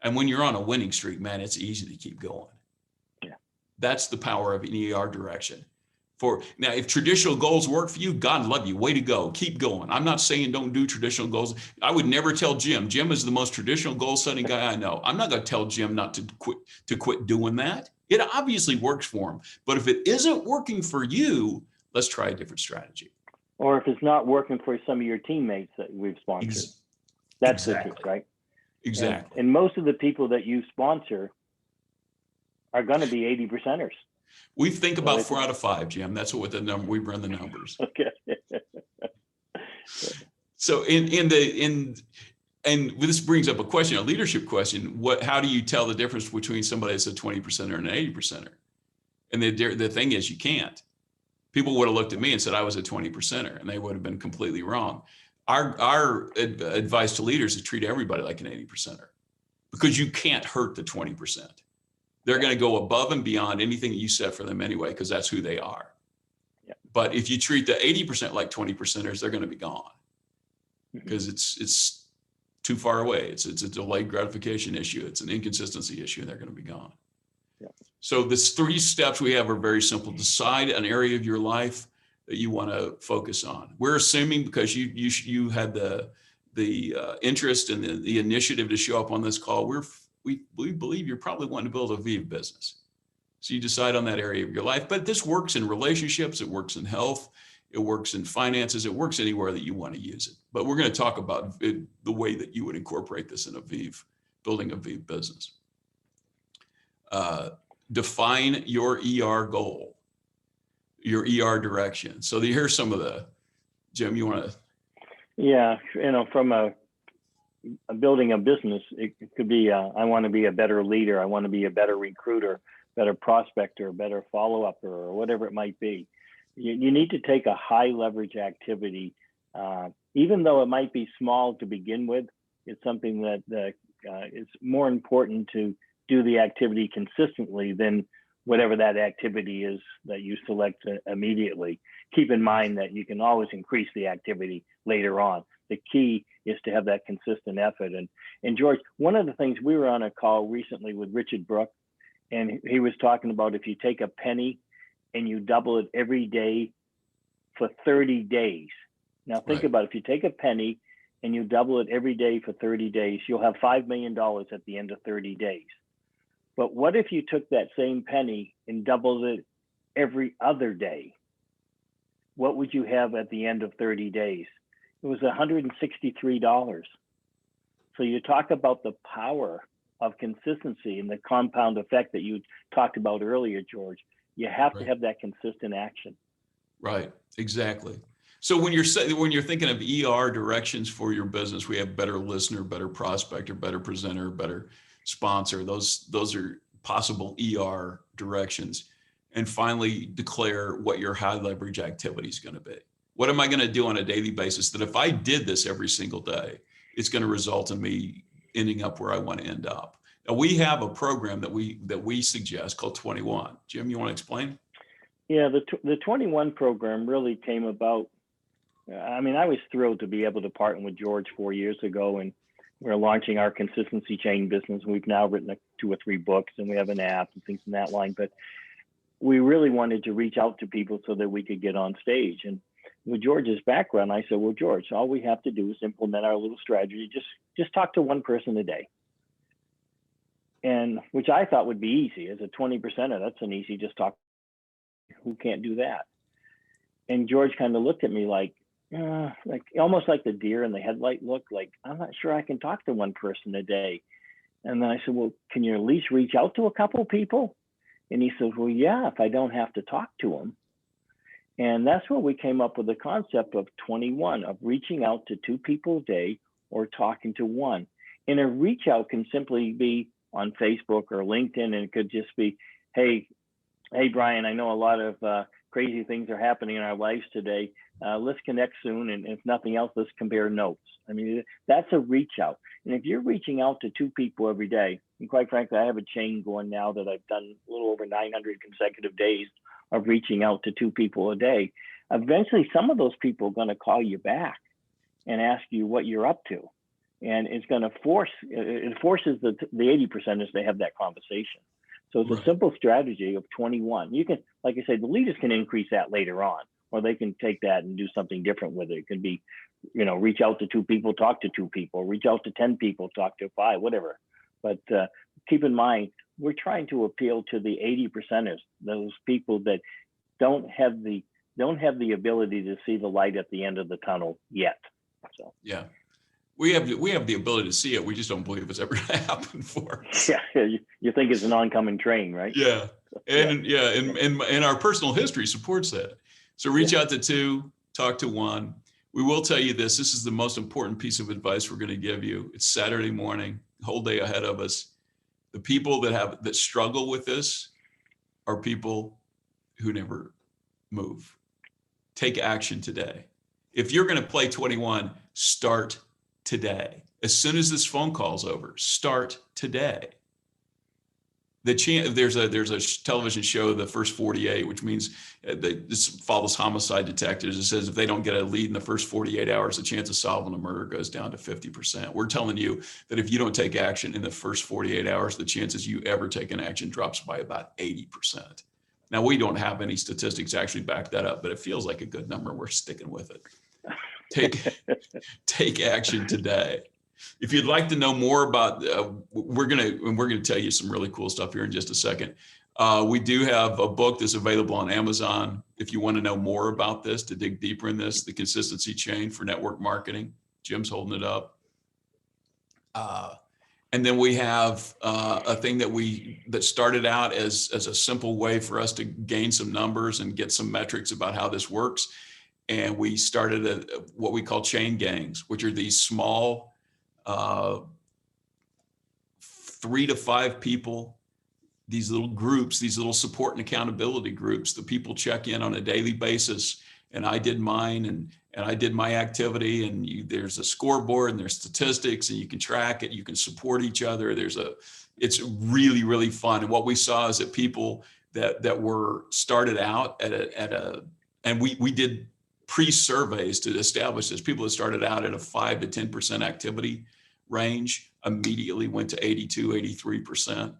And when you're on a winning streak, man, it's easy to keep going. Yeah. That's the power of an ER direction. Now, if traditional goals work for you, God love you. Way to go. Keep going. I'm not saying don't do traditional goals. I would never tell Jim. Jim is the most traditional goal setting guy I know. I'm not going to tell Jim not to quit doing that. It obviously works for him. But if it isn't working for you, let's try a different strategy. Or if it's not working for some of your teammates that we've sponsored. That's exactly. the truth, right? Exactly. And most of the people that you sponsor are going to be 80%ers. We think about 4 out of 5, Jim. That's what the number, we run the numbers. Okay. So and this brings up a question, a leadership question. How do you tell the difference between somebody that's a 20%er and an 80%er? And the thing is, you can't. People would have looked at me and said I was a 20%er, and they would have been completely wrong. Our advice to leaders is treat everybody like an 80%er, because you can't hurt the 20%. They're going to go above and beyond anything that you set for them anyway, because that's who they are. Yeah. But if you treat the 80% like 20%ers, they're going to be gone, because it's too far away. It's a delayed gratification issue. It's an inconsistency issue, and they're going to be gone. Yeah. So these 3 steps we have are very simple. Decide an area of your life that you want to focus on. We're assuming, because you had the interest and the initiative to show up on this call, we believe you're probably wanting to build a VIV business. So you decide on that area of your life. But this works in relationships, it works in health, it works in finances, it works anywhere that you want to use it. But we're going to talk about the way that you would incorporate this in a VIV, building a VIV business. Define your ER goal, your ER direction. So here's some of Jim, you want to? Yeah, from building a business, it could be, I want to be a better leader. I want to be a better recruiter, better prospector, better follow-upper, or whatever it might be. You need to take a high leverage activity, even though it might be small to begin with. It's something that is more important to do the activity consistently than whatever that activity is that you select immediately. Keep in mind that you can always increase the activity later on. The key is to have that consistent effort. And George, one of the things, we were on a call recently with Richard Brook, and he was talking about if you take a penny and you double it every day for 30 days. Now think about it. If you take a penny and you double it every day for 30 days, you'll have $5 million at the end of 30 days. But what if you took that same penny and doubled it every other day? What would you have at the end of 30 days? It was $163. So you talk about the power of consistency and the compound effect that you talked about earlier, George. You have to have that consistent action. Right, exactly. So when you're thinking of ER directions for your business, we have better listener, better prospector, better presenter, better sponsor. Those are possible ER directions. And finally, declare what your high leverage activity is going to be. What am I going to do on a daily basis that if I did this every single day, it's going to result in me ending up where I want to end up? Now, we have a program that we suggest called 21. Jim, you want to explain? Yeah, the 21 program really came about. I mean, I was thrilled to be able to partner with George 4 years ago, and we're launching our consistency chain business. We've now written 2 or 3 books, and we have an app and things in that line. But we really wanted to reach out to people so that we could get on stage. And with George's background, I said, well, George, all we have to do is implement our little strategy. Just talk to one person a day. And which I thought would be easy. As a 20%er, that's an easy, just talk. Who can't do that? And George kind of looked at me like almost like the deer in the headlight look, like, I'm not sure I can talk to one person a day. And then I said, well, can you at least reach out to a couple people? And he said, well, yeah, if I don't have to talk to them. And that's where we came up with the concept of 21, of reaching out to 2 people a day or talking to one. And a reach out can simply be on Facebook or LinkedIn, and it could just be, hey, Brian, I know a lot of crazy things are happening in our lives today. Let's connect soon, and if nothing else, let's compare notes. I mean, that's a reach out. And if you're reaching out to 2 people every day, and quite frankly, I have a chain going now that I've done a little over 900 consecutive days of reaching out to 2 people a day. Eventually, some of those people are going to call you back and ask you what you're up to. And it's going to forces the 80%ers to have that conversation. So it's a simple strategy of 21. You can, like I said, the leaders can increase that later on, or they can take that and do something different with it. It can be, reach out to 2 people, talk to 2 people, reach out to 10 people, talk to 5, whatever. But keep in mind, we're trying to appeal to the 80%ers, those people that don't have the ability to see the light at the end of the tunnel yet. So yeah. We have the ability to see it. We just don't believe it's ever going to happen for us. Yeah, you think it's an oncoming train, right? Yeah, and our personal history supports that. So reach out to 2, talk to 1. We will tell you this. This is the most important piece of advice we're going to give you. It's Saturday morning, whole day ahead of us. The people that struggle with this are people who never move. Take action today. If you're going to play 21, start today. As soon as this phone call's over, start today. There's a television show, The First 48, which means this follows homicide detectives. It says if they don't get a lead in the first 48 hours, the chance of solving a murder goes down to 50%. We're telling you that if you don't take action in the first 48 hours, the chances you ever take an action drops by about 80%. Now, we don't have any statistics to actually back that up, but it feels like a good number. We're sticking with it. Take action today. If you'd like to know more about, we're gonna tell you some really cool stuff here in just a second. We do have a book that's available on Amazon. If you want to know more about this, to dig deeper in this, the consistency chain for network marketing. Jim's holding it up. And then we have a thing that started out as a simple way for us to gain some numbers and get some metrics about how this works. And we started what we call chain gangs, which are these small 3 to 5 people, these little groups, these little support and accountability groups. The people check in on a daily basis, and I did mine and I did my activity, and there's a scoreboard and there's statistics, and you can track it, you can support each other. It's really, really fun. And what we saw is that people that were started out and we did pre-surveys to establish this. People that started out at a 5 to 10% activity range immediately went to 82, 83.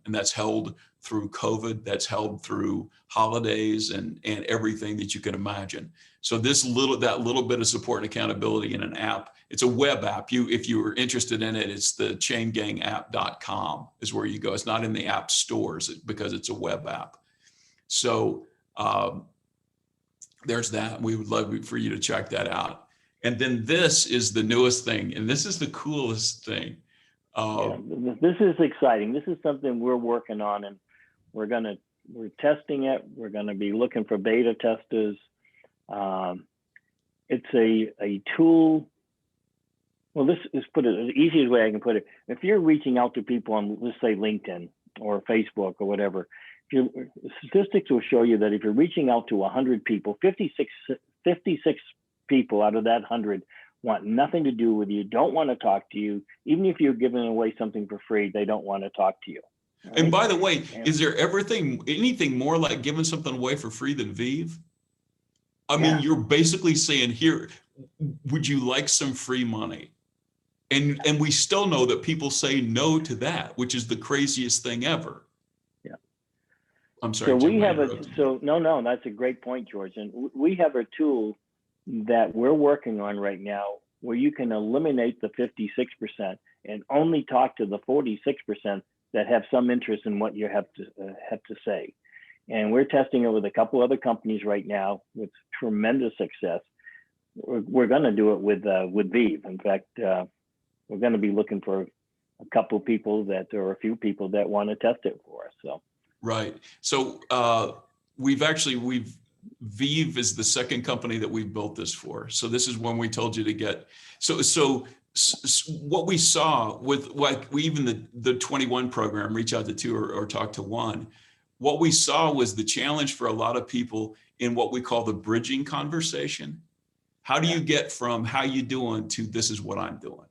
And that's held through COVID, that's held through holidays and everything that you can imagine. So that little bit of support and accountability in an app, it's a web app. If you were interested in it, it's the chaingangapp.com is where you go. It's not in the app stores because it's a web app. So there's that. We would love for you to check that out. And then this is the newest thing, and this is the coolest thing. This is exciting. This is something we're working on, and we're testing it. We're going to be looking for beta testers. It's a tool. Well, this is put it the easiest way I can put it. If you're reaching out to people on, let's say, LinkedIn or Facebook or whatever, statistics will show you that if you're reaching out to 100 people, 56 people out of that 100 want nothing to do with you, don't want to talk to you. Even if you're giving away something for free, they don't want to talk to you. Right? And by the way, is there anything more like giving something away for free than Vive? I mean, you're basically saying, here, would you like some free money? And we still know that people say no to that, which is the craziest thing ever. Yeah. I'm sorry. So we have no, that's a great point, George. And we have a tool that we're working on right now where you can eliminate the 56% and only talk to the 46% that have some interest in what you have to say. And we're testing it with a couple other companies right now with tremendous success. We're going to do it with Vive. In fact, we're going to be looking for a couple people or a few people that want to test it for us. So right. So Vive is the second company that we've built this for. So this is when we told you to get. So what we saw with even the 21 program, reach out to two or talk to one, what we saw was the challenge for a lot of people in what we call the bridging conversation. How do you get from how you doing to this is what I'm doing?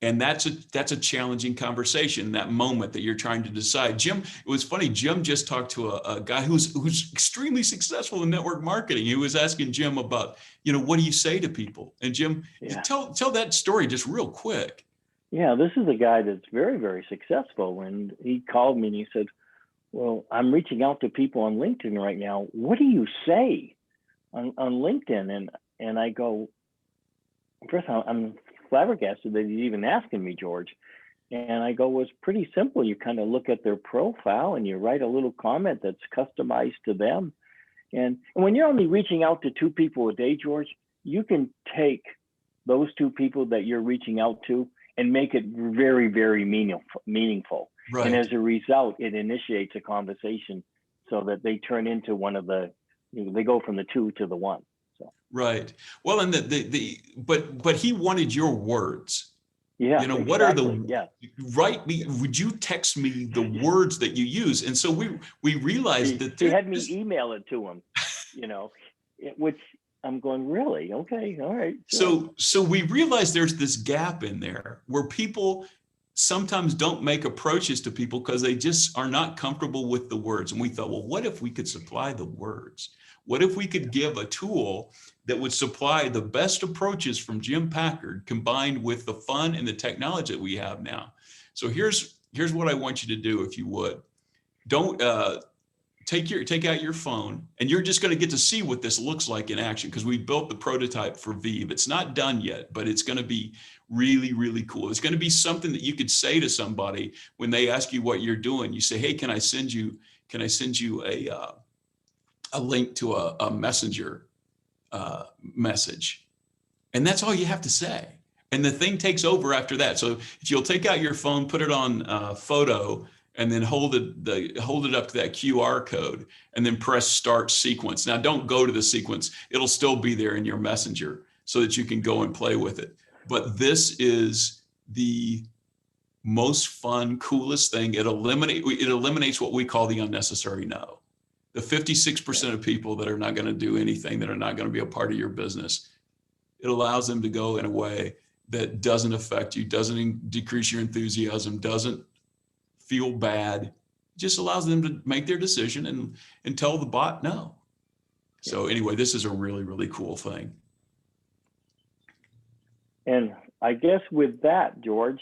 And that's a challenging conversation, that moment that you're trying to decide. Jim, it was funny, Jim just talked to a guy who's extremely successful in network marketing. He was asking Jim about, what do you say to people? And Jim, tell that story just real quick. Yeah, this is a guy that's very, very successful. And he called me and he said, well, I'm reaching out to people on LinkedIn right now. What do you say on LinkedIn? And I go, first I'm flabbergasted that he's even asking me, George. And I go, well, it's pretty simple. You kind of look at their profile and you write a little comment that's customized to them. And when you're only reaching out to 2 people a day, George, you can take those 2 people that you're reaching out to and make it very, very meaningful. Right. And as a result, it initiates a conversation so that they turn into one of the, they go from the 2 to the 1. So. Right. Well, and but he wanted your words. Yeah. What exactly. are the right? Would you text me the words that you use? And so we realized that he had me email it to him, which I'm going, really? Okay, all right. Sure. So we realized there's this gap in there where people sometimes don't make approaches to people because they just are not comfortable with the words. And we thought, well, what if we could supply the words? What if we could give a tool that would supply the best approaches from Jim Packard combined with the fun and the technology that we have now? So here's what I want you to do, if you would. Don't take out your phone, and you're just going to get to see what this looks like in action, because we built the prototype for Vive. It's not done yet, but it's going to be really, really cool. It's going to be something that you could say to somebody when they ask you what you're doing. You say, hey, can I send you a link to a messenger message? And that's all you have to say. And the thing takes over after that. So if you'll take out your phone, put it on photo, and then hold it up to that QR code, and then press start sequence. Now, don't go to the sequence. It'll still be there in your messenger so that you can go and play with it. But this is the most fun, coolest thing. It eliminates what we call the unnecessary no. The 56% of people that are not going to do anything, that are not going to be a part of your business, it allows them to go in a way that doesn't affect you, doesn't decrease your enthusiasm, doesn't feel bad. It just allows them to make their decision and tell the bot no. So anyway, this is a really, really cool thing. And I guess with that, George,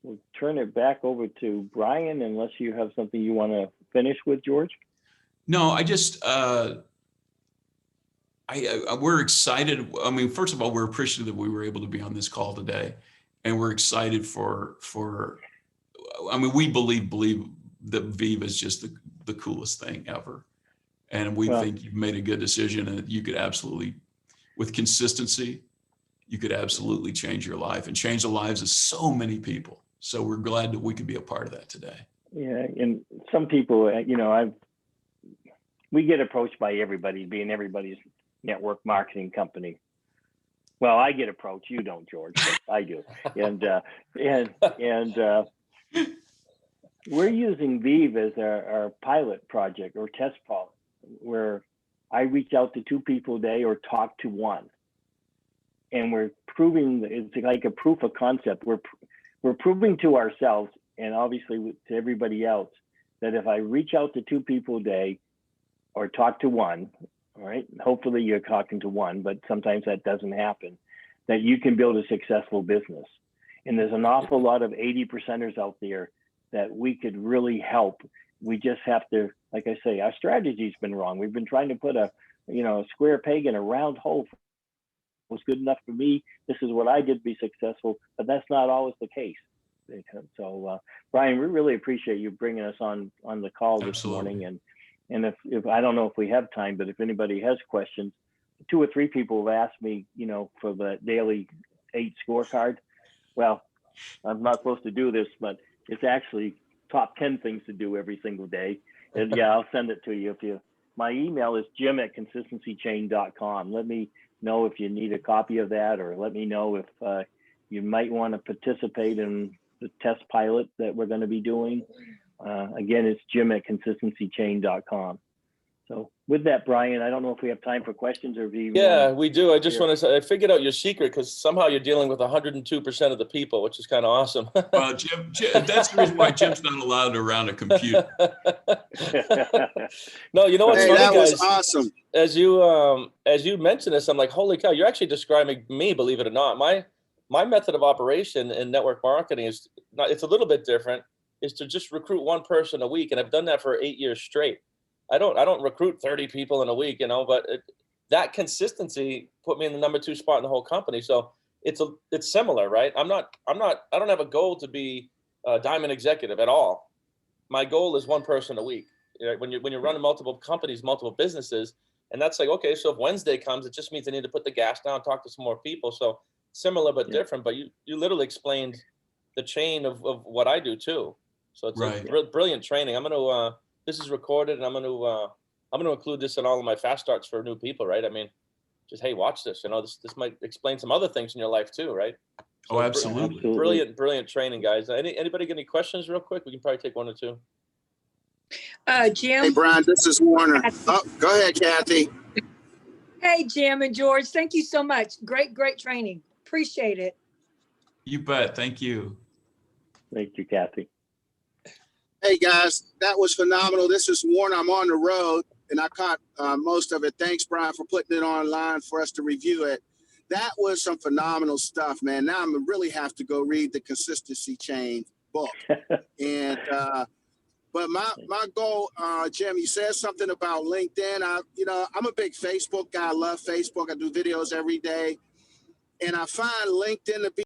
we'll turn it back over to Brian, unless you have something you want to finish with, George. No, I just, we're excited. I mean, first of all, we're appreciative that we were able to be on this call today, and we're excited we believe that Vive is just the coolest thing ever. And we think you've made a good decision, and you could absolutely, with consistency, you could absolutely change your life and change the lives of so many people. So we're glad that we could be a part of that today. Yeah. And some people, we get approached by everybody, being everybody's network marketing company. Well, I get approached. You don't, George, but I do. And we're using Vive as our pilot project or test pilot, where I reach out to 2 people a day or talk to 1. And we're proving, it's like a proof of concept. We're proving to ourselves, and obviously to everybody else, that if I reach out to 2 people a day or talk to 1, all right, hopefully you're talking to 1, but sometimes that doesn't happen, that you can build a successful business. And there's an awful lot of 80%ers out there that we could really help. We just have to, like I say, our strategy's been wrong. We've been trying to put a square peg in a round hole. Was good enough for me. This is what I did to be successful, but that's not always the case. So, Brian, we really appreciate you bringing us on the call this morning. And if I don't know if we have time, but if anybody has questions, 2 or 3 people have asked me, for the daily 8 scorecard. Well, I'm not supposed to do this, but it's actually top 10 things to do every single day. And I'll send it to you. My email is jim@consistencychain.com. Let me know if you need a copy of that, or let me know if you might want to participate in the test pilot that we're going to be doing. Again, it's jim@consistencychain.com. So with that, Brian, I don't know if we have time for questions or if you we do. I just want to say, I figured out your secret because somehow you're dealing with 102% of the people, which is kind of awesome. Well, Jim, that's the reason why Jim's not allowed around a computer. No, you know what's Hey, funny, that guys? was awesome. As you mentioned this, I'm like, holy cow! You're actually describing me, believe it or not. My method of operation in network marketing is not. It's a little bit different. Is to just recruit one person a week, and I've done that for 8 years straight. I don't recruit 30 people in a week, but that consistency put me in the number 2 spot in the whole company. So it's similar, right? I don't have a goal to be a diamond executive at all. My goal is one person a week. When you're running multiple companies, multiple businesses, and that's like, okay, so if Wednesday comes, it just means I need to put the gas down, talk to some more people. So similar but different. But you literally explained the chain of what I do too. So it's Right. a brilliant training. I'm gonna. This is recorded, and I'm going to include this in all of my fast starts for new people, right? I mean, just, hey, watch this. This might explain some other things in your life too, right? So Absolutely. Brilliant training, guys. Anybody got any questions real quick? We can probably take one or two. Jim. Hey, Brian, this is Warner. Oh, go ahead, Kathy. Hey, Jim and George. Thank you so much. Great training. Appreciate it. You bet. Thank you. Thank you, Kathy. Hey, guys, that was phenomenal. This is Warner. I'm on the road, and I caught most of it. Thanks, Brian, for putting it online for us to review it. That was some phenomenal stuff, man. Now I'm really have to go read the Consistency Chain book. And but my goal, Jim, you said something about LinkedIn. I'm a big Facebook guy. I love Facebook. I do videos every day, and I find LinkedIn to be